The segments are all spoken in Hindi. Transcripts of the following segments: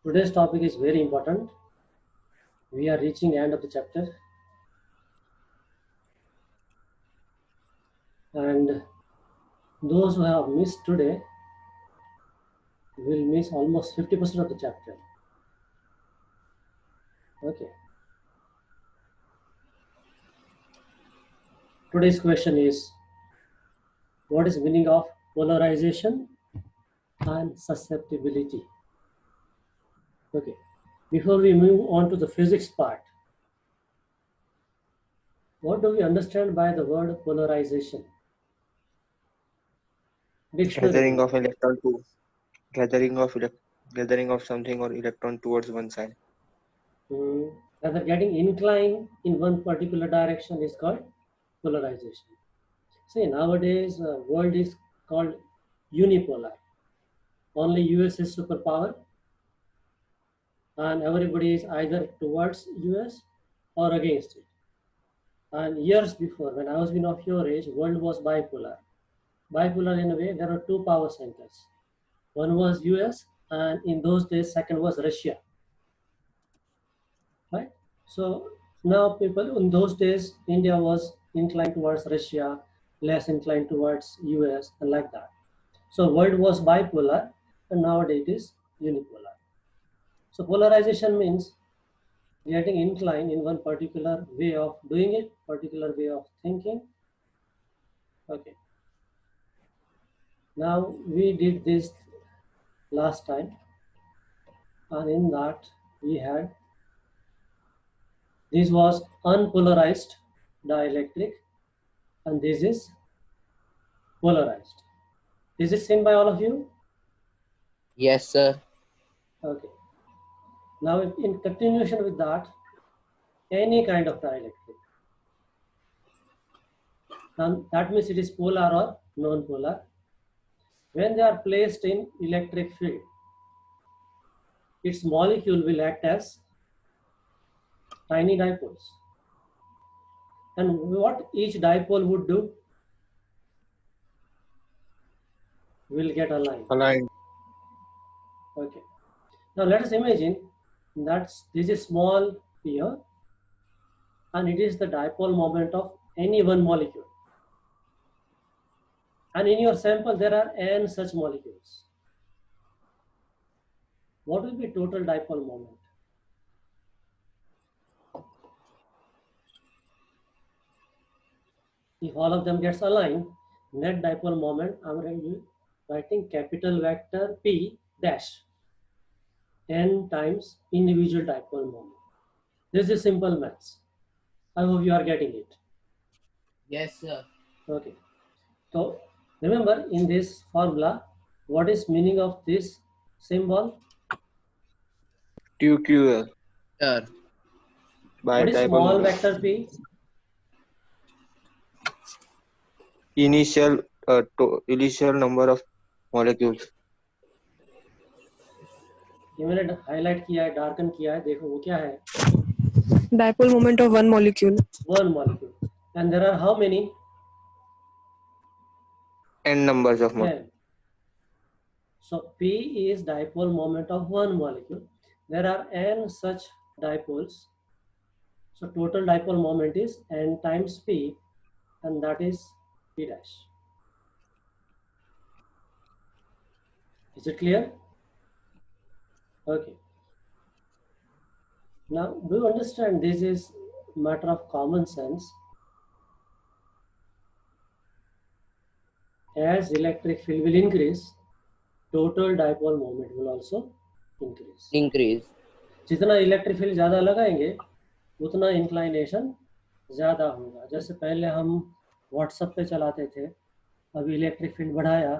Today's topic is very important. We are reaching the end of the chapter, and those who have missed today will miss almost 50% of the chapter. Okay. Today's question is, what is meaning of polarization and susceptibility? Okay. Before we move on to the physics part, what do we understand by the word polarization? Gathering Dictionary. of electron to gathering of gathering of something or electron towards one side. Rather getting inclined in one particular direction is called polarization. See, nowadays world is called unipolar. Only US is superpower, and everybody is either towards US or against it. And years before, when I was been of your age, world was bipolar. Bipolar in a way, there are two power centers. One was US, and in those days, second was Russia. Right? So now people in those days, India was inclined towards Russia, less inclined towards US, and like that. So world was bipolar, and nowadays it is unipolar. So polarization means getting inclined in one particular way of doing it, particular way of thinking. Okay. Now we did this last time, and in that we had this was unpolarized dielectric, and this is polarized. Is it seen by all of you? Yes, sir. Okay. Now, in continuation with that, any kind of dielectric. Now, that means it is polar or non-polar. When they are placed in electric field, its molecule will act as tiny dipoles. And what each dipole would do will get aligned. Aligned. Okay. Now let us imagine that this is small here, and it is the dipole moment of any one molecule. And in your sample, there are n such molecules. What will be total dipole moment? If all of them gets aligned, net dipole moment, I'm writing capital vector P dash n times individual dipole moment. This is simple maths. I hope you are getting it. Yes, sir. Okay. So remember in this formula, what is meaning of this symbol? QQL Sir. by What is dipole small moment. vector P? Initial initial number of molecules. ये मैंने हाईलाइट किया है, डार्कन किया है, देखो वो क्या है? Dipole moment of one molecule. One molecule. And there are how many? N numbers of molecules. 10. So P is dipole moment of one molecule. There are n such dipoles. So total dipole moment is n times P, and that is P dash. Is it clear? Okay. Now, do you understand this is matter of common sense? As electric field will increase, total dipole moment will also increase. Increase. जितना इलेक्ट्रिक फील्ड ज़्यादा लगाएंगे उतना इंक्लाइनेशन ज़्यादा होगा. जैसे पहले हम व्हाट्सएप पे चलाते थे, अभी इलेक्ट्रिक फील्ड बढ़ाया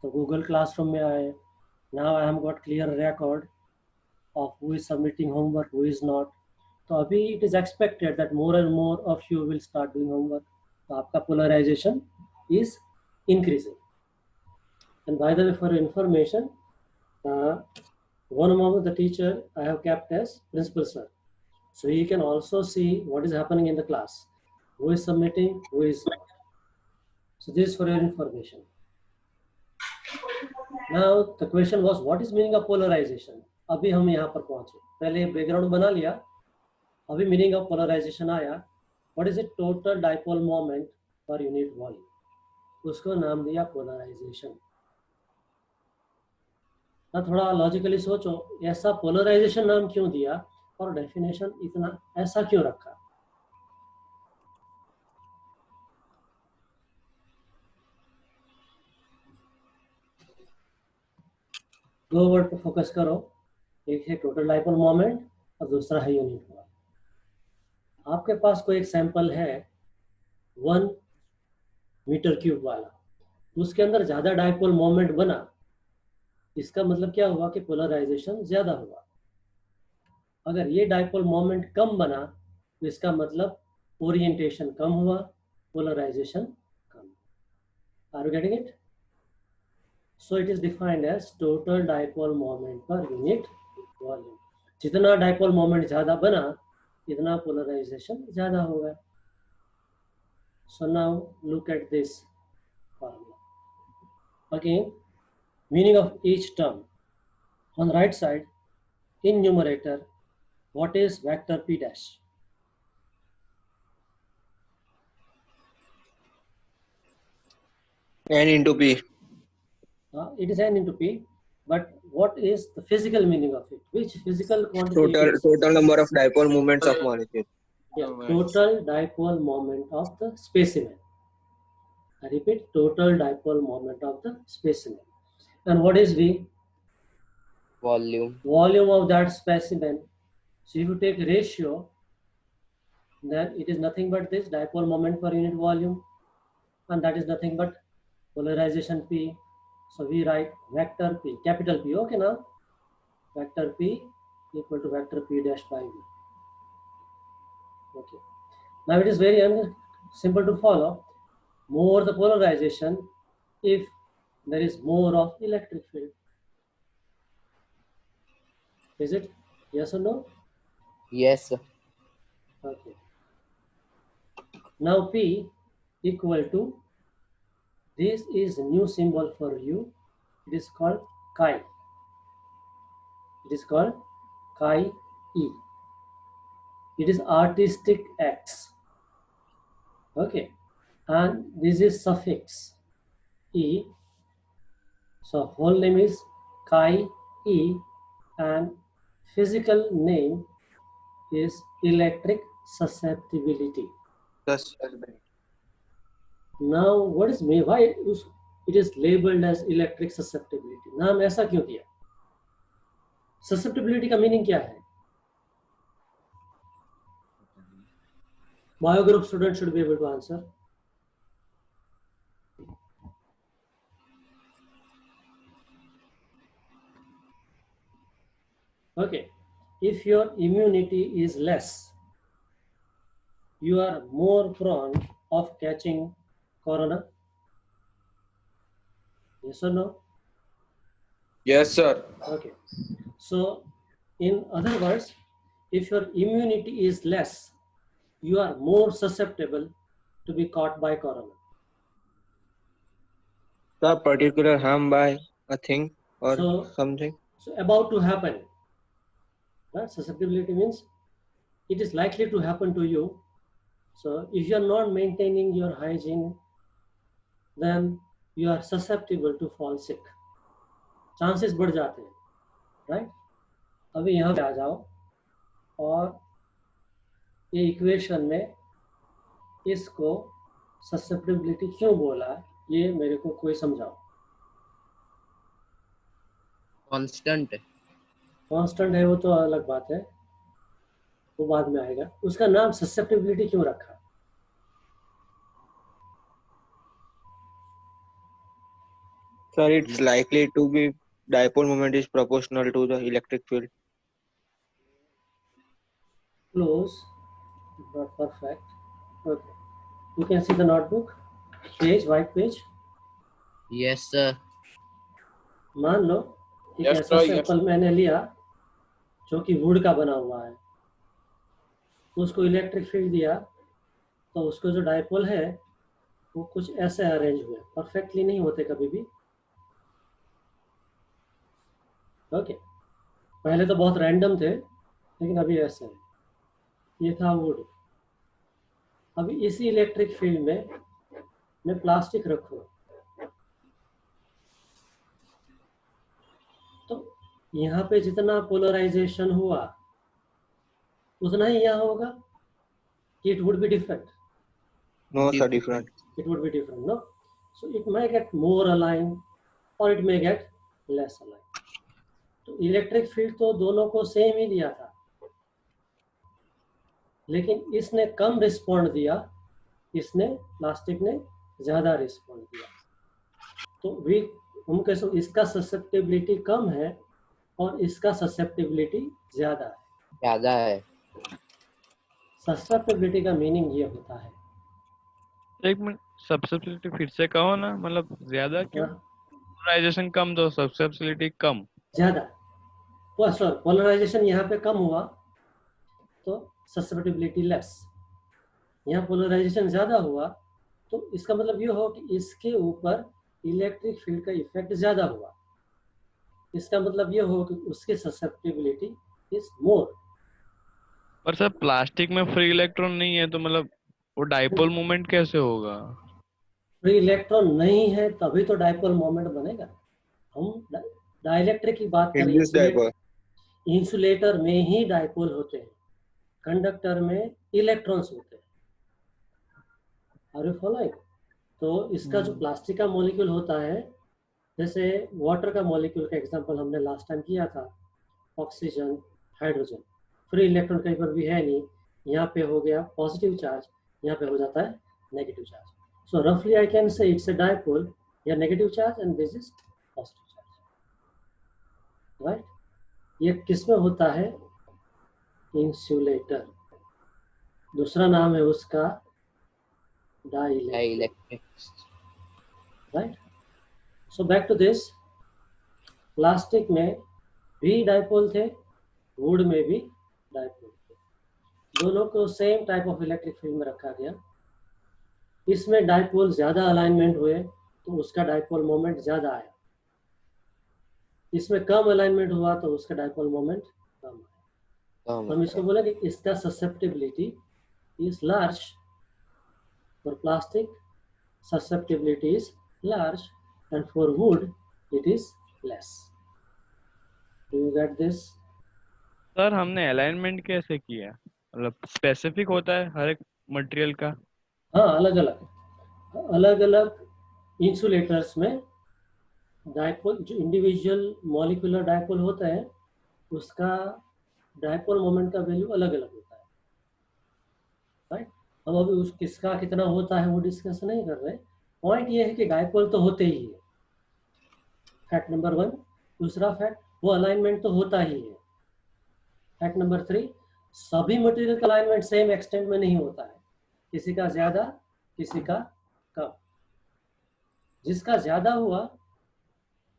तो गूगल क्लासरूम में आए. Now I have got clear record of who is submitting homework, who is not. तो अभी it is expected that more and more of you will start doing homework. तो आपका polarization is increasing. And by the way, for your information, one among the teacher I have kept as principal sir. So you can also see what is happening in the class. Who is submitting, who is not. So this is for your information. Now the question was, what is meaning of polarization? अभी हम यहाँ पर पहुंचे, पहले बैकग्राउंड बना लिया, अभी मीनिंग ऑफ पोलराइजेशन आया। What is it? Total dipole moment per unit volume, उसको नाम दिया पोलराइजेशन। ना थोड़ा लॉजिकली सोचो, ऐसा पोलराइजेशन नाम क्यों दिया और डेफिनेशन इतना ऐसा क्यों रखा? दो वर्ड पर फोकस करो, एक है टोटल डाइपोल मोमेंट और दूसरा है यूनिट वॉल्यूम। आपके पास कोई एक सैंपल है 1 मीटर क्यूब वाला, उसके अंदर ज्यादा डाइपोल मोमेंट बना, इसका मतलब क्या हुआ कि पोलराइजेशन ज्यादा हुआ। अगर ये डाइपोल मोमेंट कम बना तो इसका मतलब ओरिएंटेशन कम हुआ, पोलराइजेशन कम। Are you getting it? So it is defined as total dipole moment per unit volume. जितना डाइपोल मोमेंट ज्यादा बना इतना पोलराइजेशन ज्यादा होगा। So now look at this formula again. Meaning of each term. On right side, in numerator, what is vector p dash? N into P. It is n into p, but what is the physical meaning of it? Which physical quantity it is? Total number of dipole moments of molecule. Yeah, total dipole moment of the specimen. I repeat, total dipole moment of the specimen. And what is V? Volume. Volume of that specimen. So if you take ratio, then it is nothing but this dipole moment per unit volume, and that is nothing but polarization P. So we write vector P, capital P, okay now? Vector P equal to vector P dash by V. Okay. Now it is very simple to follow. More the polarization if there is more of electric field. Is it? Yes or no? Yes, sir. Okay. Now P equal to, this is a new symbol for you. It is called chi. It is called chi E. It is artistic X. Okay. And this is suffix E. So whole name is chi E and physical name is electric susceptibility. Now what is me? Why it is labeled as electric susceptibility? नाम ऐसा क्यों दिया? Susceptibility का मीनिंग क्या है? Bio group student should be able to answer. Okay, if your immunity is less, you are more prone of catching corona. Yes or no? Yes, sir. Okay. So, in other words, if your immunity is less, you are more susceptible to be caught by corona. The particular harm by a thing or something. So about to happen. Right? Susceptibility means it is likely to happen to you. So if you are not maintaining your hygiene, then you are susceptible to fall sick. Chances बढ़ जाते हैं, right? अभी यहाँ पे आ जाओ और ये इक्वेशन में इसको ससेप्टिबिलिटी क्यों बोला ये मेरे को कोई समझाओ। कांस्टेंट कांस्टेंट है वो तो अलग बात है, वो बाद में आएगा। उसका नाम ससेप्टिबिलिटी क्यों रखा? Sir, it's likely to be dipole moment is proportional to the electric field. Close, not perfect. Okay, you can see the notebook page, white page. Yes, sir. मान लो एक ऐसा सैंपल मैंने लिया जो कि वुड का बना हुआ है, उसको इलेक्ट्रिक फील्ड दिया तो उसको जो डाइपोल है वो कुछ ऐसे अरेंज हुए, परफेक्टली नहीं होते कभी भी। ओके, पहले तो बहुत रैंडम थे, लेकिन अभी ऐसे है। ये था वुड। अभी इसी इलेक्ट्रिक फील्ड में प्लास्टिक रखो, तो यहाँ पे जितना पोलराइजेशन हुआ उतना ही यहाँ होगा, कि it would be different? No, sir, different. It would be different, no? So it may get more aligned or it may get less aligned. तो इलेक्ट्रिक फील्ड तो दोनों को सेम ही दिया था, लेकिन इसने कम रिस्पॉन्ड दिया, इसने प्लास्टिक ने ज़्यादा रिस्पॉन्ड दिया। तो वी हम कह सकते इसका ससेप्टेबिलिटी कम है और इसका ससेप्टेबिलिटी ज़्यादा है। ससेप्टेबिलिटी का मीनिंग ये होता है, एक मिनट, सब्सिबिलिटी फिर से कहो ना, मतलब ज्यादा क्यों? पोलराइजेशन कम तो सब्सिबिलिटी कम ज़्यादा। पोलराइजेशन यहाँ पे कम हुआ तो ससेप्टेबिलिटी लेस, यहाँ पोलराइजेशन ज़्यादा हुआ तो इसका मतलब ये हो कि इसके ऊपर इलेक्ट्रिक फील्ड का इफेक्ट ज़्यादा हुआ, इसका मतलब ये हो कि उसकी ससेप्टेबिलिटी इज मोर। पर सर प्लास्टिक में फ्री इलेक्ट्रॉन नहीं है, तो मतलब वो डाइपोल मोमेंट कैसे होगा? फ्री इलेक्ट्रॉन नहीं है तभी तो डाइपोल मोमेंट बनेगा। हम डाइलेक्ट्रिक की बात In करें, this dipole. इंसुलेटर में ही डाइपोल होते हैं, कंडक्टर में इलेक्ट्रॉन्स होते हैं। Are you following? तो इसका जो प्लास्टिक का मॉलिक्यूल होता है, जैसे वाटर का मॉलिक्यूल का एग्जांपल हमने लास्ट टाइम किया था, ऑक्सीजन, हाइड्रोजन, फ्री इलेक्ट्रॉन कहीं पर भी है नहीं, यहाँ पे हो गया पॉजिटिव चार्ज, यहाँ पे हो जाता है नेगेटिव चार्ज। सो रफली I can say it's a dipole या negative charge and this is positive charge, right? ये किस में होता है? इंसुलेटर। दूसरा नाम है उसका dielectric, right? So back to this, plastic में भी डाइपोल थे, वुड में भी डाइपोल थे, दोनों को same type of electric field में रखा गया। इसमें डाइपोल ज्यादा अलाइनमेंट हुए तो उसका डाइपोल मोमेंट ज्यादा आया, इसमें कम अलाइनमेंट हुआ तो उसका डाइपोल मोमेंट कम आया। हम इसको बोले कि इसका susceptibility is large, for plastic susceptibility is large and for wood it is less. Do you get this? Sir हमने अलाइनमेंट कैसे किया? मतलब स्पेसिफिक होता है हर एक मटेरियल का? हाँ, अलग अलग इंसुलेटर्स में डाइपोल, जो इंडिविजुअल मॉलिक्यूलर डाइपोल होता है उसका डाइपोल मोमेंट का वैल्यू अलग अलग होता है, राइट? हम अभी उस किसका कितना होता है वो डिस्कस नहीं कर रहे। पॉइंट ये है कि डाइपोल तो होते ही है, फैक्ट नंबर 1। दूसरा फैक्ट, वो अलाइनमेंट तो होता ही है। फैक्ट नंबर 3, सभी मटेरियल का अलाइनमेंट सेम एक्सटेंट में नहीं होता है, किसी का ज्यादा किसी का कम। जिसका ज्यादा हुआ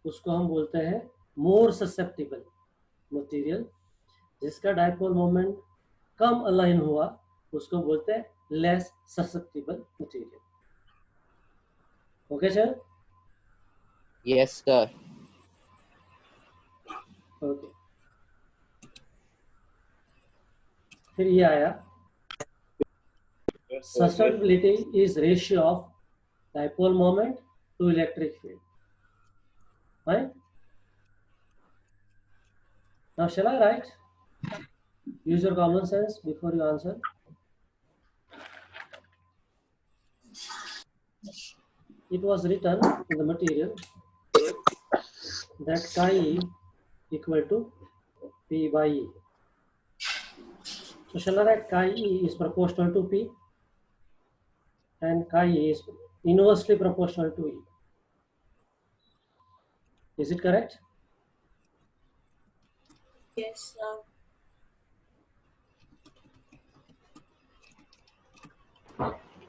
उसको हम बोलते हैं मोर ससेप्टिबल मटेरियल, जिसका डाइपोल मोमेंट कम अलाइन हुआ उसको बोलते हैं less susceptible material. Okay sir? Yes, sir. Okay, फिर ये आया, susceptibility is ratio of dipole moment to electric field, right? Now shall I write? Use your common sense before you answer. It was written in the material that chi e equal to P by E. So shall I write chi e is proportional to P and chi e is inversely proportional to E. Is it correct? Yes, sir.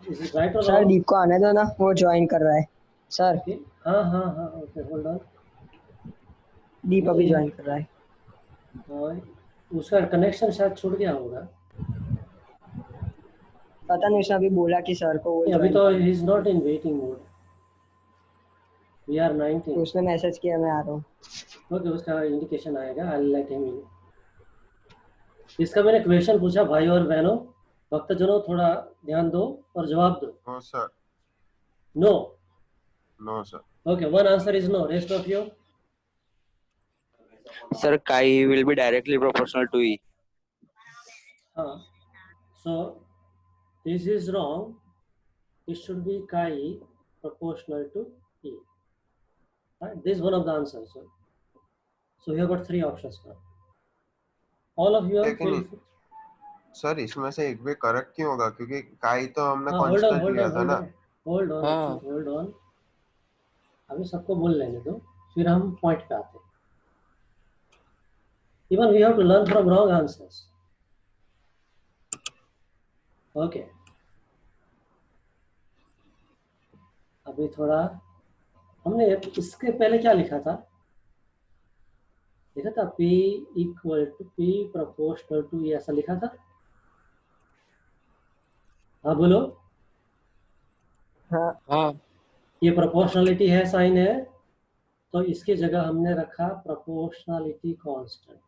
Is it right or sir wrong? दीप को आने दो ना, वो ज्वाइन कर रहा है सर। Okay. हाँ, okay, hold on. दीप अभी ज्वाइन कर रहा है। और उसका कनेक्शन शायद छूट गया होगा। पता नहीं, उसने अभी बोला कि सर को वो अभी join तो करना है। he is not in waiting mode. We are 19. तो उसने मैसेज किया मैं आ रहा हूँ। ओके, उसका इंडिकेशन आएगा, आई लेट हिम इन। इसका मैंने क्वेश्चन पूछा, भाई और बहनों, भक्तजनों थोड़ा ध्यान दो और जवाब दो। No, sir. No. No, sir. Okay, one answer is no, rest of you? Sir, chi will be directly proportional to E. हाँ, so this is wrong. It should be chi proportional to E. Right? This is one of the answers. So you have got three options now. All of you are लेकिन सर इसमें से एक भी करेक्ट क्यों होगा, क्योंकि काई तो हमने hold on, कांस्टेंट लिया था ना। हाँ। hold on. अभी सबको बोल लेने दो, फिर हम पॉइंट पे आते हैं। Even we have to learn from wrong answers. Okay. अभी थोड़ा हमने इसके पहले क्या लिखा था? लिखा था P equal to P proportional to E, ऐसा लिखा था? हाँ बोलो। हाँ हाँ। ये प्रोपोर्शनलिटी है, साइन है, तो इसकी जगह हमने रखा प्रोपोर्शनलिटी कांस्टेंट।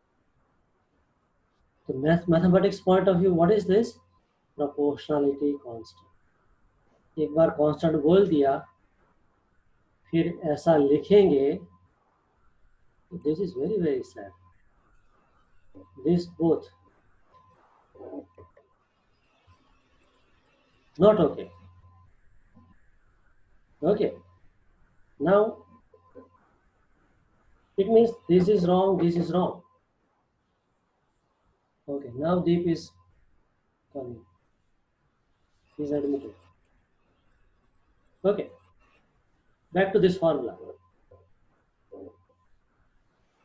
तो mathematics point of view, what is this? Proportionality constant. एक बार कांस्टेंट बोल दिया, फिर ऐसा लिखेंगे, this is very very sad, this both not okay. Okay, now it means this is wrong, this is wrong. Okay, now Deep is coming. He is admitted. Okay, back to this formula.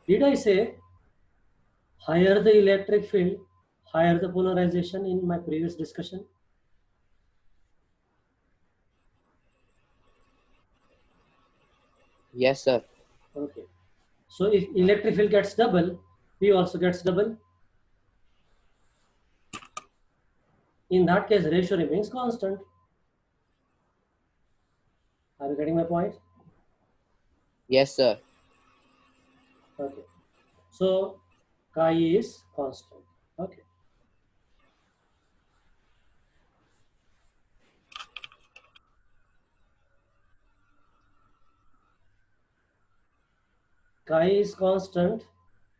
Did I say higher the electric field, higher the polarization in my previous discussion? Yes, sir. Okay, so if electric field gets double, P also gets double. In that case, ratio remains constant. Are you getting my point? Yes, sir. Okay, so chi is constant. Okay, chi is constant.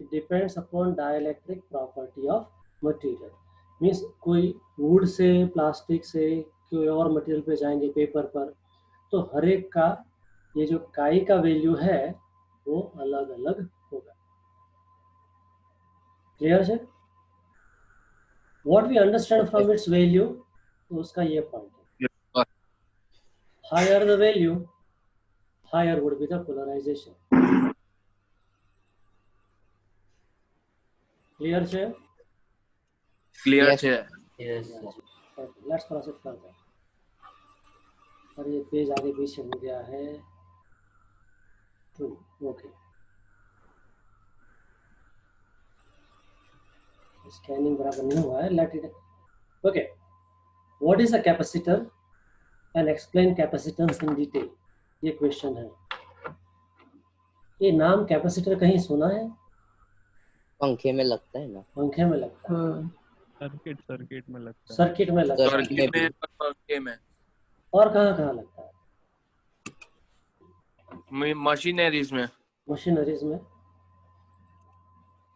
It depends upon dielectric property of material. Means कोई wood से, प्लास्टिक से, कोई और मटेरियल पे जाएंगे, पेपर पर, तो हर एक का ये जो chi का वैल्यू है वो अलग अलग होगा। क्लियर है? What we understand from its value, तो उसका ये पॉइंट है। Higher the value, higher would be the polarization. Clear है? Clear Yes, है। Yes. Okay, let's proceed further. और ये पेज आगे पीछे हो गया है। True. Okay. Scanning बराबर नहीं हुआ है. Let it. Okay. What is a capacitor? And explain capacitance in detail. ये क्वेश्चन है। ये नाम कैपेसिटर कहीं सुना है? पंखे में लगता है ना। पंखे में लगता है, सर्किट में लगता है। सर्किट में लगता है, सर्किट में और पंखे में, और कहाँ कहाँ लगता है? मशीनरीज में। मशीनरीज में।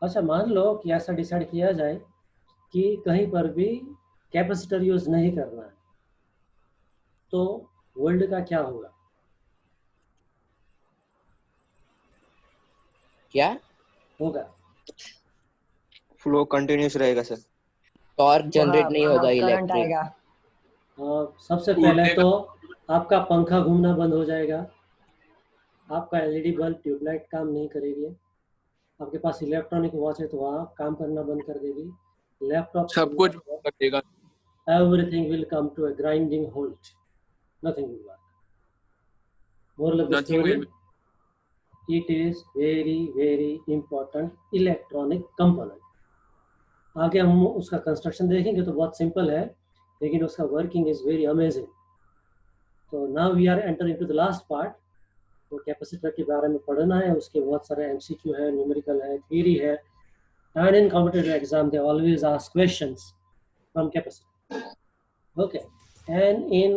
अच्छा, मान लो कि ऐसा डिसाइड किया जाए कि कहीं पर भी कैपेसिटर यूज नहीं करना है, तो वोल्ट का क्या होगा? क्या होगा फ्लो कंटिन्यूस रहेगा सर। टॉर्क जनरेट नहीं होगा करंट इलेक्ट्रिक। आएगा। सबसे पहले तो आपका पंखा घूमना बंद हो जाएगा, आपका एलईडी बल्ब ट्यूबलाइट काम नहीं करेगी, आपके पास इलेक्ट्रॉनिक वॉच है तो वहाँ काम करना बंद कर देगी, लैपटॉप सब कुछ करेगा। everything will come to a grinding halt, nothing will work. Moral of the Nothing story, will it is very very important electronic component. आगे हम उसका कंस्ट्रक्शन देखेंगे तो बहुत सिंपल है, लेकिन उसका वर्किंग इज वेरी अमेजिंग. तो now we are entering to the last part, तो कैपेसिटर के बारे में पढ़ना है, उसके बहुत सारे एमसीक्यू है, न्यूमेरिकल है, थ्योरी है, and in competitive exam they always ask questions from capacitor. Okay, and in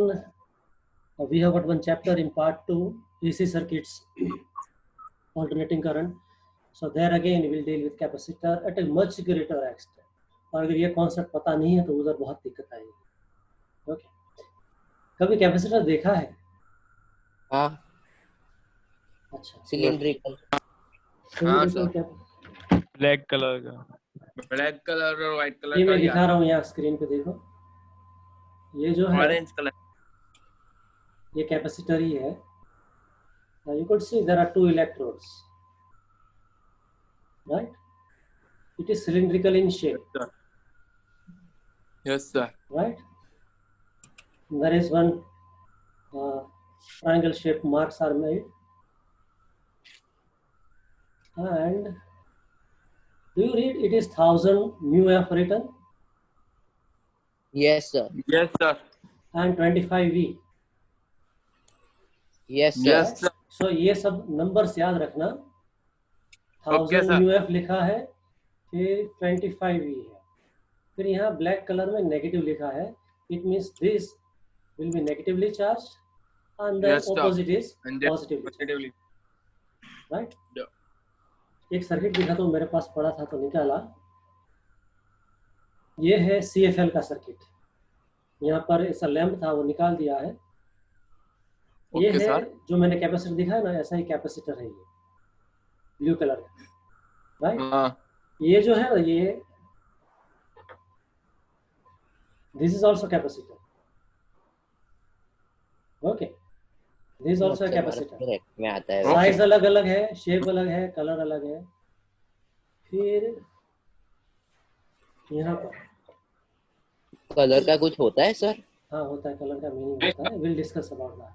we have got one chapter in part 2, AC circuits, alternating current. So there again we will deal with capacitor at a much greater extent. और अगर ये कॉन्सेप्ट पता नहीं है तो उधर बहुत दिक्कत आएगी. ओके, कभी कैपेसिटर देखा है? हाँ, अच्छा, सिलिंड्रिकल. हाँ, सर. ब्लैक कलर का. ब्लैक कलर और व्हाइट ये कलर मैं का दिखा रहा हूँ यहाँ स्क्रीन पे, देखो ये जो है ऑरेंज कलर. ये कैपेसिटर ही है. You could see there are two electrodes, right? It is cylindrical in shape, yes sir. right? There is one triangle shaped marks are made, and do you read it is 1000 mu f written Yes sir. Yes sir. and 25 v. Yes sir. Yes sir. So ये सब नंबर्स याद रखना. Okay, 1000 sir. mu f लिखा है, फिर 25 v है, फिर यहाँ ब्लैक कलर में नेगेटिव लिखा है. It means this will be negatively charged and the Yes, sir. opposite is And then positively charged, positively. right? Yeah. एक सर्किट दिखा तो मेरे पास पड़ा था तो निकाला. ये है CFL का सर्किट. यहाँ पर ऐसा लैंप था वो निकाल दिया है. ये Okay, है sir. जो मैंने कैपेसिटर दिखा है ना, ऐसा ही कैपेसिटर है ये, ब्लू कलर का, राइट? हाँ. ये जो है ना, ये this is also capacitor. Okay, this is also capacitor. Correct में आता है. Okay. साइज अलग अलग है, शेप अलग है, कलर अलग है. फिर यहाँ पर कलर का कुछ होता है सर? हाँ होता है, कलर का मीनिंग होता है. Will discuss about that.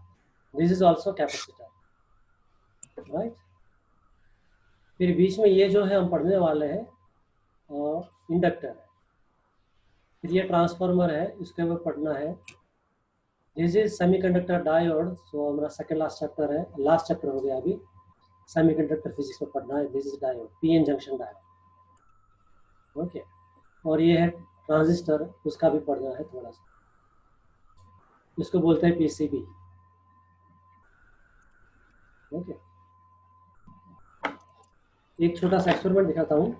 This is also capacitor, right? फिर बीच में ये जो है हम पढ़ने वाले हैं इंडक्टर है. फिर ये ट्रांसफार्मर है, इसके ऊपर पढ़ना है. This is semiconductor diode. So हमारा सेकंड लास्ट चैप्टर है, लास्ट चैप्टर हो गया अभी. सेमीकंडक्टर फिजिक्स में पढ़ना है. This is diode, P N junction diode. Okay, और ये है ट्रांजिस्टर, उसका भी पढ़ना है थोड़ा सा. इसको बोलते हैं पीसीबी. ओके, एक छोटा सा एक्सपेरिमेंट दिखाता हूँ.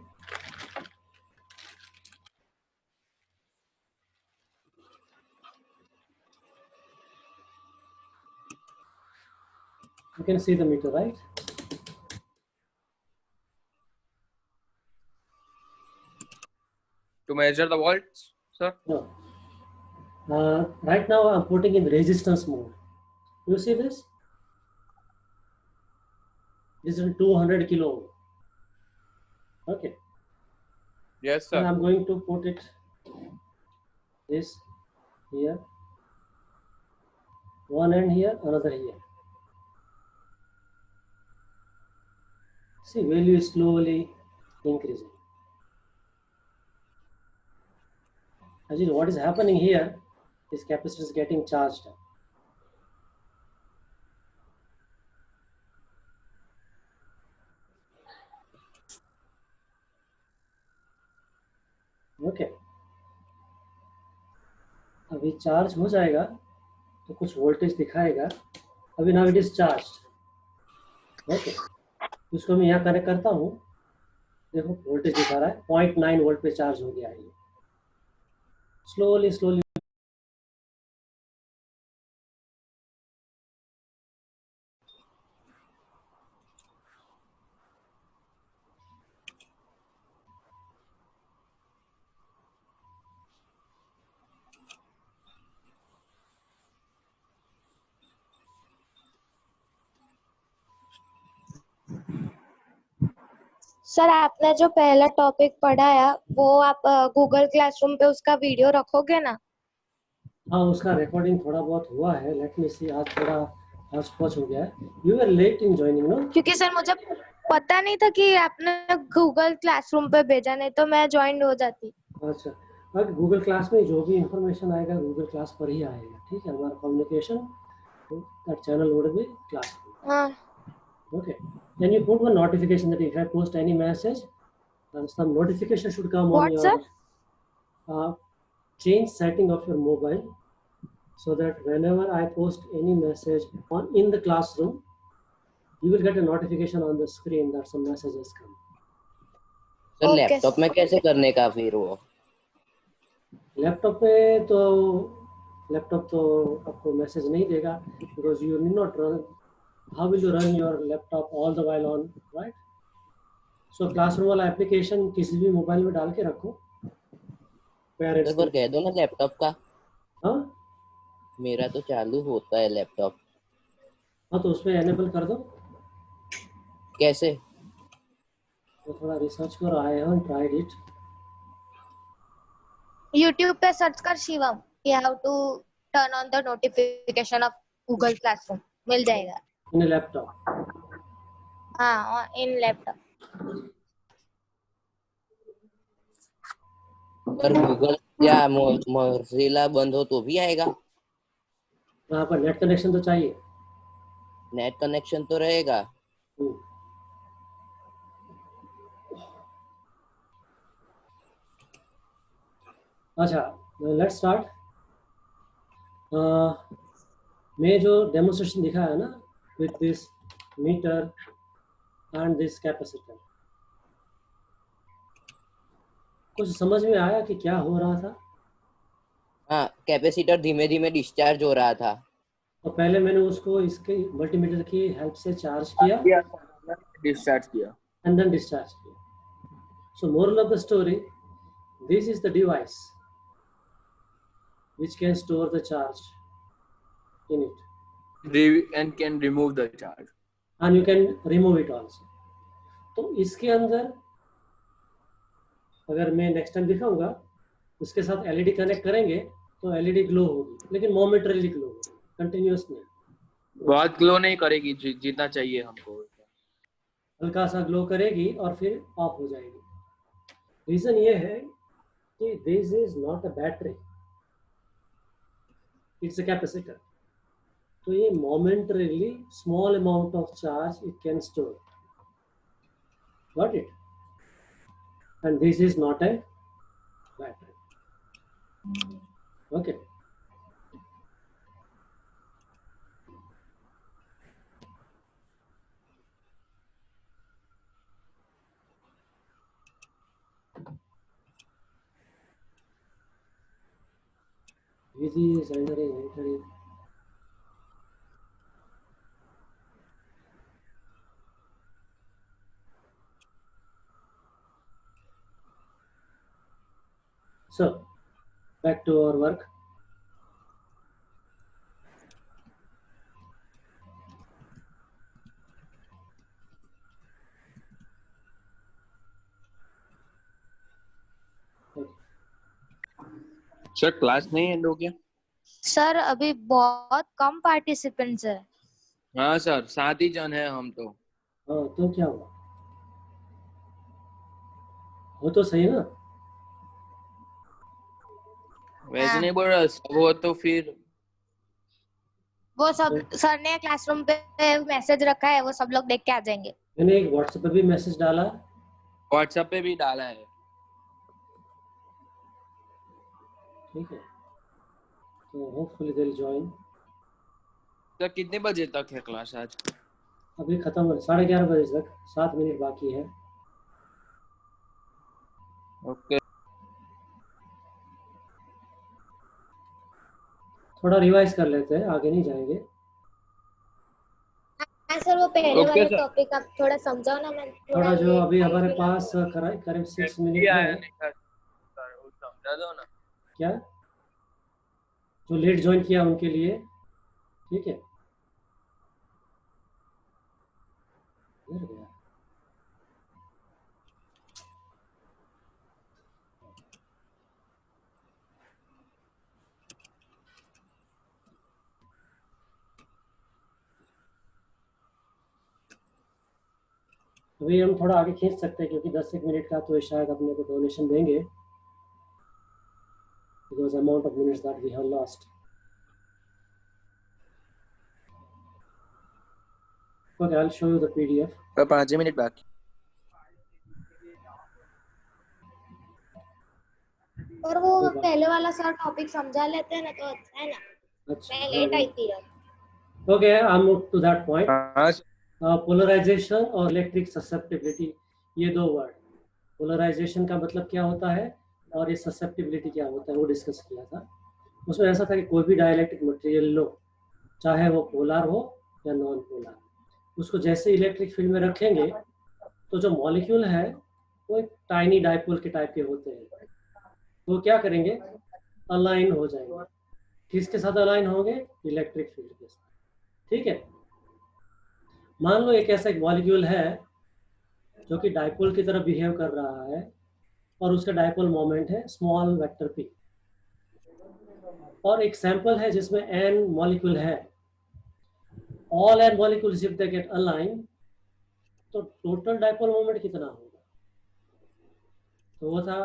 You can see the meter, right? To measure the volts, sir. No. Right now I'm putting in resistance mode. You see this? This is 200 kilo. Okay. Yes, And sir. I'm going to put it this here, one end here, another here. See, value is slowly increasing. Actually, what is happening here is capacitor is getting charged up. Okay, अभी चार्ज हो जाएगा तो कुछ वोल्टेज दिखाएगा. अभी now it is charge. Okay, इसको मैं यहाँ कनेक्ट करता हूँ. देखो वोल्टेज दिखा रहा है 0.9 वोल्ट पे चार्ज हो गया है ये. स्लोली स्लोली सर आपने जो पहला टॉपिक पढ़ाया वो आप गूगल क्लासरूम पे उसका वीडियो रखोगे ना? हाँ, उसका रिकॉर्डिंग थोड़ा बहुत हुआ है. लेट मी सी, आज थोड़ा फास्ट पहुंच हो गया है. You are late in joining, no? क्योंकि सर मुझे पता नहीं था कि आपने गूगल क्लासरूम पे भेजा, नहीं तो मैं ज्वाइन हो जाती. अच्छा, अब गूगल क्लास में जो भी इंफॉर्मेशन आएगा गूगल क्लास पर ही आएगा. ठीक है, हमारा communication that channel would be class. हाँ Okay. Can you put one notification that if I post any message, some notification should come on What, your sir? change setting of your mobile, so that whenever I post any message on in the classroom, you will get a notification on the screen that some message has come. Sir Okay, laptop sir. में कैसे करने का फिर वो? लैपटॉप पे तो आपको मैसेज नहीं देगा, because you need not run. How will you run your laptop all the while on, right? So classroom वाला एप्लीकेशन किसी भी मोबाइल में डाल के रखो पेरेंट्स सर पर के। कह दो ना लैपटॉप का। हाँ मेरा तो चालू होता है लैपटॉप। हाँ, तो उसमें एनेबल कर दो। कैसे? तो थोड़ा रिसर्च करो, I haven't tried it. YouTube पे सर्च कर Shivam, you have to turn on the notification of Google Classroom, मिल जाएगा। इन लैपटॉप। हाँ, in laptop। पर गूगल या मोज़िला बंद हो तो भी आएगा? वहाँ पर नेट कनेक्शन तो चाहिए। नेट कनेक्शन तो रहेगा। अच्छा, लेट्स स्टार्ट। मैं जो डेमोन्स्ट्रेशन दिखाया है ना, with this meter and this capacitor, कुछ समझ में आया कि क्या हो रहा था? हाँ, कैपेसिटर धीमे धीमे डिस्चार्ज हो रहा था। तो पहले मैंने उसको इसके मल्टीमीटर की हेल्प से चार्ज किया, डिस्चार्ज किया, एंड देन डिस्चार्ज किया। सो moral of the story, this is the device which can store the charge in it, and can remove the charge, and you can remove it also. तो इसके अंदर अगर मैं नेक्स्ट टाइम दिखाऊंगा, उसके साथ एलईडी कनेक्ट करेंगे तो एलईडी ग्लो होगी, लेकिन मोमेंटरीली ग्लो होगी, कंटिन्यूअस नहीं। बहुत ग्लो नहीं करेगी जितना चाहिए हमको, हल्का सा ग्लो करेगी और फिर ऑफ हो जाएगी। रीजन ये है कि this is not a battery, it's a capacitor. तो ये momentarily small amount of charge it can store, got it? And this is not a battery, okay? Vidhi is entering. So, back to our work. Sir class नहीं एंड हो गया? सर अभी बहुत कम पार्टिसिपेंट्स है। हाँ सर, 7 ही जन है हम तो। हाँ, तो क्या हुआ? हो तो सही ना? वैसे नहीं बोल रहा, वो तो फिर वो सब सर ने क्लासरूम पे मैसेज रखा है, वो सब लोग देख के आ जाएंगे। मैंने एक व्हाट्सएप पे भी मैसेज डाला, व्हाट्सएप पे भी डाला है। ठीक है, तो hopefully they will join. Sir कितने बजे तक है क्लास आज? अभी खत्म हो 11:30 बजे तक, 7 मिनट बाकी है। ओके, थोड़ा रिवाइज कर लेते हैं, आगे नहीं जाएंगे। हाँ सर, वो पहले ओके वाले सर। टॉपिक आप थोड़ा समझाओ ना। मैं थोड़ा जो ये अभी हमारे fill up पास हो। करीब 6 मिनट किया है। है नहीं सर, वो समझा दो ना। क्या? जो लेट ज्वाइन किया उनके लिए, ठीक है? इधर गया। अभी हम थोड़ा आगे खींच सकते हैं, क्योंकि 10 मिनट का तो शायद अपने को डोनेशन देंगे, because amount of minutes that we have lost. Okay, I'll show you the PDF. 5 minute बाकी। और वो पहले वाला सर टॉपिक समझा लेते हैं ना तो अच्छा है ना। मैं लेट आई थी यार। Okay, I'll move to that point. हाँ पोलराइजेशन और इलेक्ट्रिक ससेप्टिबिलिटी, ये दो वर्ड। पोलराइजेशन का मतलब क्या होता है और ये ससेप्टिबिलिटी क्या होता है वो डिस्कस किया था। उसमें ऐसा था कि कोई भी डाइलेक्ट्रिक मटेरियल लो, चाहे वो पोलर हो या नॉन पोलर, उसको जैसे इलेक्ट्रिक फील्ड में रखेंगे तो जो मॉलिक्यूल है वो एक टाइनी डाइपोल के टाइप के होते हैं। तो क्या करेंगे, अलाइन हो जाएंगे। किसके साथ अलाइन होंगे? इलेक्ट्रिक फील्ड के साथ। ठीक है, मान लो एक ऐसा एक मॉलिक्यूल है जो कि डाइपोल की तरह बिहेव कर रहा है और उसका डाइपोल मोमेंट है स्मॉल वेक्टर p, और एक सैंपल है जिसमें n मॉलिक्यूल है। All n molecules if they get align, तो टोटल डाइपोल मोमेंट कितना होगा? तो वो था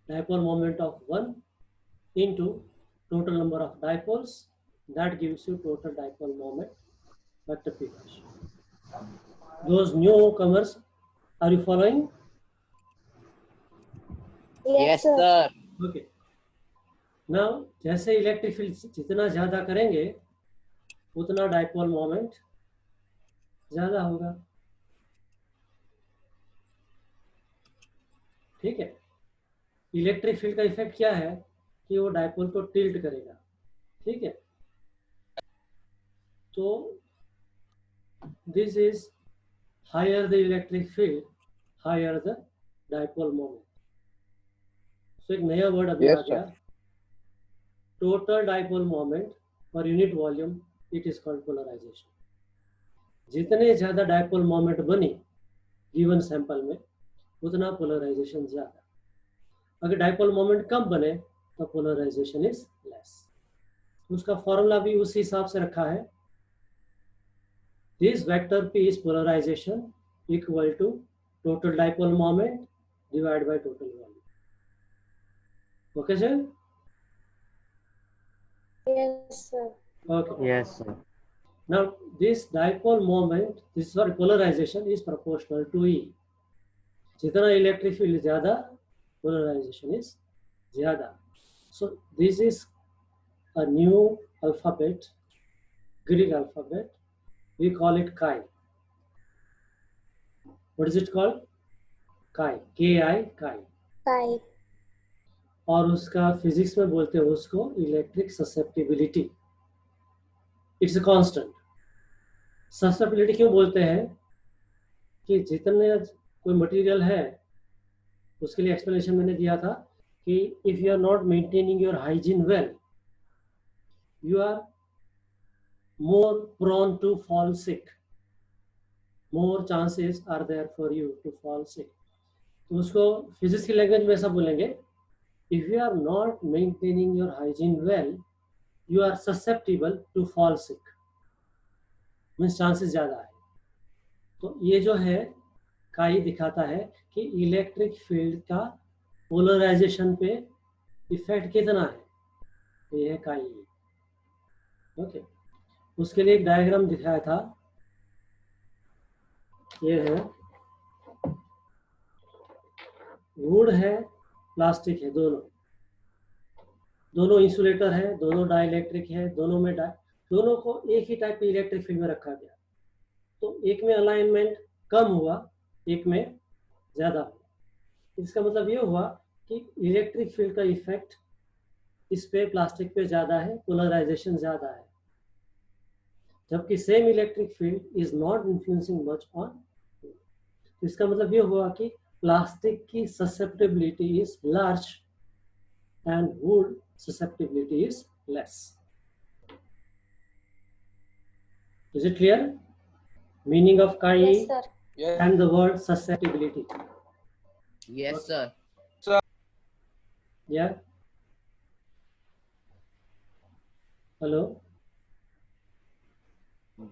dipole moment of 1 into total number of dipoles, that gives you total dipole moment vector p dash. Those newcomers, are you following? Yes, sir. Okay. Now, जैसे इलेक्ट्रिक फील्ड जितना ज्यादा करेंगे उतना डाइपोल मोमेंट ज्यादा होगा। ठीक है, इलेक्ट्रिक फील्ड का इफेक्ट क्या है कि वो डाइपोल को टिल्ट करेगा। ठीक है, तो this is higher the electric field higher the dipole moment. So एक नया वर्ड अभी आ गया, total dipole moment per unit volume, it is called polarisation. जितने ज्यादा डाइपोल मोमेंट बनी गिवन सैंपल में उतना पोलराइजेशन ज्यादा। अगर डाइपोल मोमेंट कम बने तो पोलराइजेशन इज लेस। उसका फॉर्मूला भी उसी हिसाब से रखा है। This vector p is polarization equal to total dipole moment divided by total volume. Okay, sir? Yes, sir. Okay. Yes, sir. Now, this dipole moment, this sorry, polarization is proportional to E. जितना इलेक्ट्रिक फील्ड ज्यादा, पोलराइजेशन इज ज्यादा। So this is a new alphabet, Greek alphabet. We call it chi. What is it called? Chi. K-I, chi. Kai. और उसका फिजिक्स में बोलते हैं उसको electric susceptibility. It's a constant. Susceptibility क्यों बोलते हैं कि जितने कोई मटेरियल है, उसके लिए एक्सप्लेनेशन मैंने दिया था कि if you are not maintaining your hygiene well, you are more prone to fall sick. More chances are there for you to fall sick. तो उसको फिजिक्स की लैंग्वेज में ऐसा बोलेंगे, if you are not maintaining your hygiene well, you are susceptible to fall sick. Means chances ज़्यादा है। तो ये जो है काई दिखाता है कि इलेक्ट्रिक फील्ड का पोलराइजेशन पे इफेक्ट कितना है। तो ये है काई। ओके, उसके लिए एक डायग्राम दिखाया था, ये है वुड है, प्लास्टिक है, दोनों इंसुलेटर है, दोनों डाइलेक्ट्रिक है, दोनों में दोनों को एक ही टाइप के इलेक्ट्रिक फील्ड में रखा गया। तो एक में अलाइनमेंट कम हुआ, एक में ज्यादा हुआ। इसका मतलब ये हुआ कि इलेक्ट्रिक फील्ड का इफेक्ट इस पे प्लास्टिक पे ज्यादा है, पोलराइजेशन ज्यादा है, जबकि same electric field is not influencing much on. इसका मतलब ये हुआ कि प्लास्टिक की susceptibility is large and would susceptibility is less. Is it clear? Meaning of काई Yes, sir. and the word susceptibility. Yes, sir. Yeah. Hello.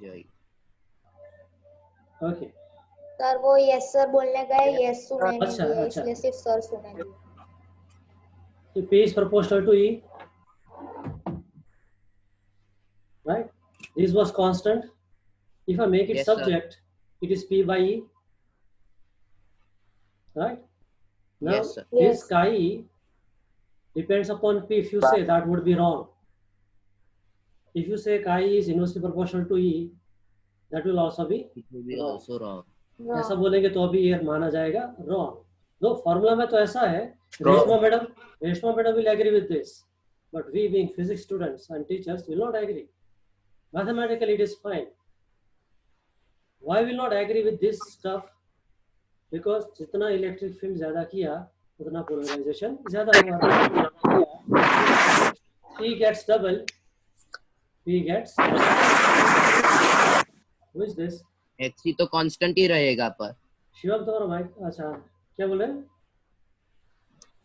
Joy. Okay. Sir वो यस सर बोलने गए, यस सुने नहीं अच्छा, दिया, अच्छा। इसलिए सिर्फ सर सुने दिए। So P is proportional to E, right? This was constant. If I make it Yes, sir. subject, it is P by E, right? Now, Yes, sir. this Yes. chi depends upon P. If you say that would be wrong. If you say chi is inversely proportional to E, that will also be It will be wrong. also wrong. ऐसा Wrong. बोलेंगे तो अभी ये माना जाएगा wrong. दो फॉर्मूला में तो ऐसा है. Wrong. Reshma madam will agree with this, but we being physics students and teachers will not agree. Mathematically it is fine. Why will not agree with this stuff? Because जितना इलेक्ट्रिक फील्ड ज्यादा किया उतना पोलराइजेशन ज्यादा हुआ. P gets double. P gets. Who is this? Xc तो कांस्टेंट ही रहेगा पर शिवम तुम्हारा माइक. अच्छा क्या बोले?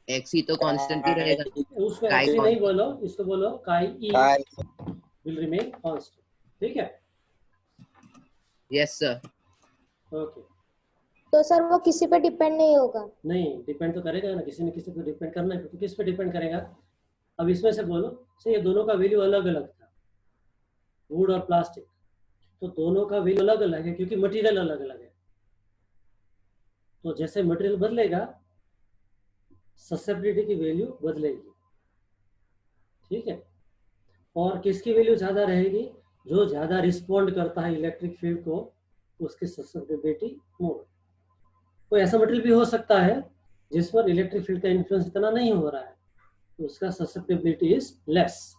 Xc तो कांस्टेंट ही रहेगा. उसको Chi एक्सी नहीं बोलो, इसको बोलो chi E Chi. will remain constant. ठीक है? Yes, sir. ओके. तो सर वो किसी पे डिपेंड नहीं होगा. नहीं, डिपेंड तो करेगा ना, किसी ने किसी पे डिपेंड करना है. तो किस पे डिपेंड करेगा? अब इसमें से बोलो, से ये दोनों का वैल्यू अलग अलग था, वुड और प्लास्टिक. तो दोनों का वैल्यू अलग अलग है क्योंकि मटेरियल अलग अलग है. तो जैसे मटेरियल बदलेगा, ससेप्टिबिलिटी की वैल्यू बदलेगी. ठीक है? और किसकी वैल्यू ज्यादा रहेगी? जो ज्यादा रिस्पॉन्ड करता है इलेक्ट्रिक फील्ड को, उसकी ससेप्टिबिलिटी मोर. कोई ऐसा मटेरियल भी हो सकता है जिस पर इलेक्ट्रिक फील्ड का इन्फ्लुएंस इतना नहीं हो रहा है, तो उसका susceptibility is less.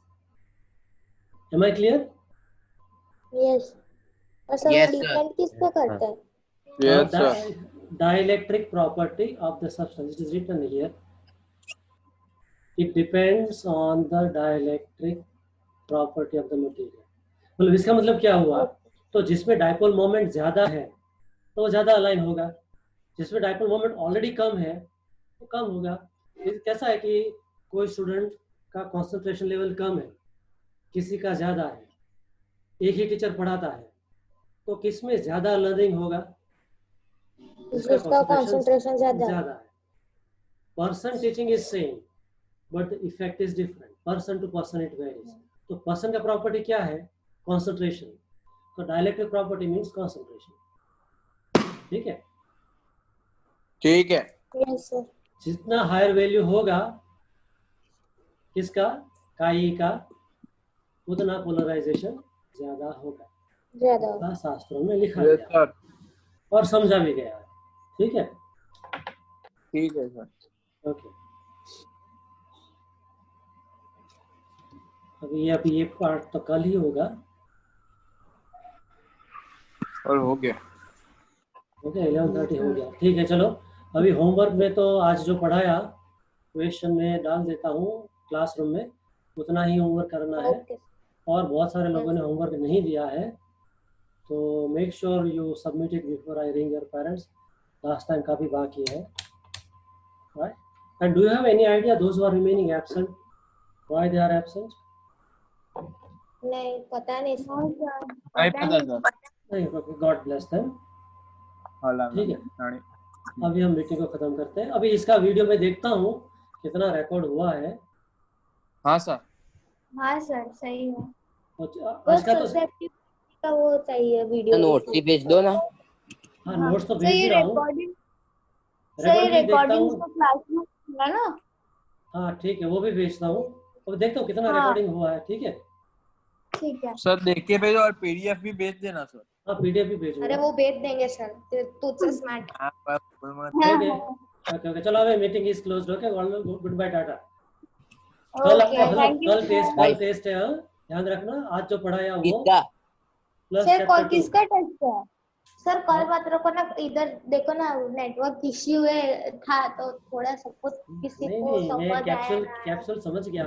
Am I clear? Yes. और सर Yes, वो sir. डिपेंड किस पे करता है? Yes, sir. Dielectric property of the substance, it is written here. It depends on the dielectric property of the material. मतलब इसका मतलब क्या हुआ? तो जिसमें डाइपोल मोमेंट ज्यादा है तो वो ज्यादा अलाइन होगा. जिसमें डाइपोल मोमेंट ऑलरेडी कम है तो कम होगा. कैसा है कि कोई स्टूडेंट का कंसंट्रेशन लेवल कम है, किसी का ज्यादा है, एक ही टीचर पढ़ाता है, तो किसमें ज्यादा लर्निंग होगा? जिसका कंसंट्रेशन ज्यादा है. ज्यादा है. Person teaching is same but effect is different. Person to person it varies. तो पर्सन का प्रॉपर्टी क्या है? कंसंट्रेशन. तो डाइलेक्ट्रिक प्रॉपर्टी मींस कंसंट्रेशन. ठीक है? ठीक है. Yes sir. जितना हायर वैल्यू होगा किसका? काई का, उतना पोलराइजेशन ज्यादा होगा. ज्यादा होगा. शास्त्रों में लिखा Yes, गया sir. और समझा भी गया है. ठीक है? ठीक है सर. ओके. अभी ये पार्ट तो कल ही होगा. और हो गया. ओके 11:30 हो गया. ठीक है, चलो अभी होमवर्क में तो आज जो पढ़ाया क्वेश्चन में डाल देता हूँ क्लासरूम में, उतना ही होमवर्क करना है. ओके. और बहुत सारे लोगों ने होमवर्क नहीं दिया है, तो make sure you submit it before I ring your parents. Last time काफ़ी बाकी है. Right? And do you have any idea those who are remaining absent, why they are absent? नहीं पता नहीं सर. नहीं पता सर. नहीं, गॉड ब्लेस देम. ठीक है, अभी हम मीटिंग को खत्म करते हैं. अभी इसका वीडियो में देखता हूँ कितना रिकॉर्ड हुआ है. हाँ सर. हाँ सर सही है. आज का तो सब्जेक्टिव का वो चाहिए वीडियो. नोट्स ही भेज दो ना. हाँ, नोट्स तो सर भेज ये ही रहा हूँ. रिकॉर्डिंग रिकॉर्ड भी देखता रिकॉर्डिंग हूँ. तो क्लास में होगा ना. हाँ ठीक है, वो भी भेजता हूँ. अब देखता हूँ कितना हाँ. रिकॉर्डिंग हुआ है. ठीक है? ठीक है. सर देख के भेजो और पीडीएफ भी भेज देना सर. हाँ, पीडीएफ भी भेजूंगा. अरे वो भेज देंगे सर. तुझसे स्मार्ट. Okay okay. चलो अभी meeting is closed. Okay, good bye, tata. कल ओके थैंक यू. कल टेस्ट है. हाँ? ध्यान रखना, आज जो पढ़ाया वो किसका? प्लस सर कल चैप्टर 2. किसका टेस्ट है? सर कल मात्र को ना इधर देखो ना नेटवर्क इश्यू है था तो थोड़ा सबको किसी नहीं को नहीं, मैं समझ आया ना. कैप्सूल समझ गया.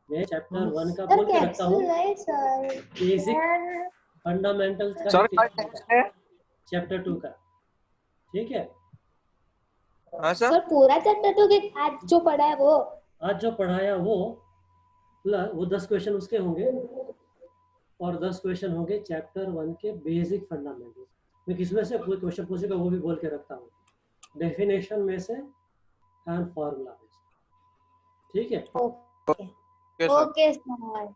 मैं चैप्टर 1 का सर बोल के रखता हूँ. कैप्सूल है सर. बेसिक सर फंडामेंटल्स का सर कल टेस्ट है. चैप्टर 2 का. ठीक है? हाँ सर. सर पूरा चैप्टर तो कि आज जो पढ़ा है वो. आज जो पढ़ाया वो 10 क्वेश्चन उसके होंगे और 10 क्वेश्चन होंगे चैप्टर 1 के बेसिक फंडामेंटल्स. मैं किसमें से कोई क्वेश्चन पूछेगा वो भी बोल के रखता हूँ. डेफिनेशन में से एंड फॉर्मूला में से. ठीक है? Okay sir.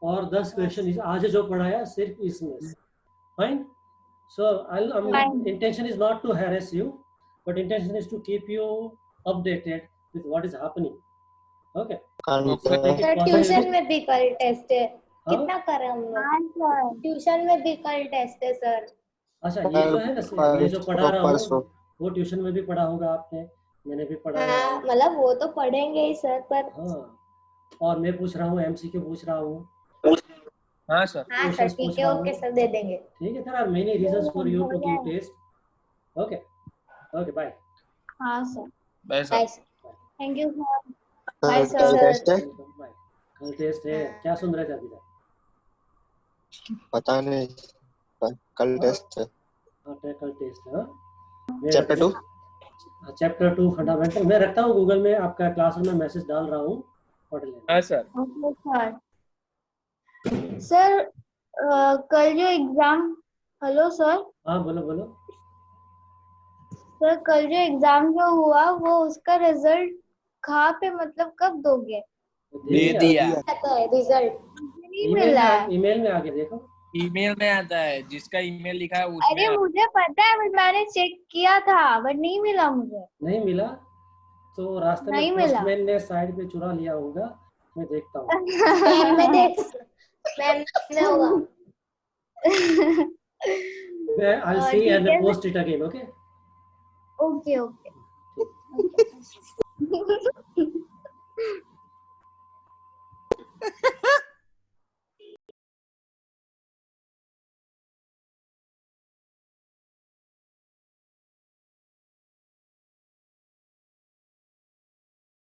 और 10 क्वेश्चन आज जो पढ़ाया सिर्फ इसमें से. Fine. So Fine. intention is not to harass you, but intention is to keep you updated with what is happening. Okay. Okay. Make sir it tuition possible. में भी कल टेस्ट है, हाँ? कितना करें हम लोग? ट्यूशन में भी कल टेस्ट है सर। अच्छा, ये जो है ना, ये जो पढ़ा रहा परसों। हूँ वो ट्यूशन में भी पढ़ा होगा आपने, मैंने भी पढ़ाया हाँ है। मतलब वो तो पढ़ेंगे ही सर, पर हाँ, और मैं पूछ रहा हूँ, MCQ पूछ रहा हूँ, हाँ सर। हाँ सर क्वेश्चंस ठीक पूछ है, रहा ओके हूँ। सर दे देंगे। ठीक है, there are many reasons for you to keep test. Okay. Okay, bye. हाँ sir, bye bye sir. Sir, thank you sir, bye कल सर। टेस्ट है? Welcome, bye. कल टेस्ट है, क्या सुन रहे थे अभी तक? पता नहीं, कल टेस्ट है। हाँ, कल टेस्ट है। Chapter 2 chapter 2 fundamental. मैं रखता हूँ गूगल में, आपका क्लासरूम में मैसेज डाल रहा हूँ, पढ़ लेना। हाँ सर। Okay sir. सर कल जो एग्जाम, हेलो सर, हाँ बोलो बोलो। सर कल जो एग्जाम जो हुआ वो उसका रिजल्ट कहाँ पे, मतलब कब दोगे? दे दिया। आता है रिजल्ट, नहीं ईमेल मिला है। में, ईमेल में आके देखो। ईमेल में आता है, जिसका ईमेल लिखा है उसमें अरे मुझे पता है, बट मैंने चेक किया था बट नहीं मिला मुझे। नहीं मिला तो रास्ते में नहीं मिला। पोस्टमैन ने साइड पे चुरा लिया होगा, मैं देखता हूँ। मैम ने देख, मैम ने होगा। I'll see ठीक and है post it again, okay? Okay okay.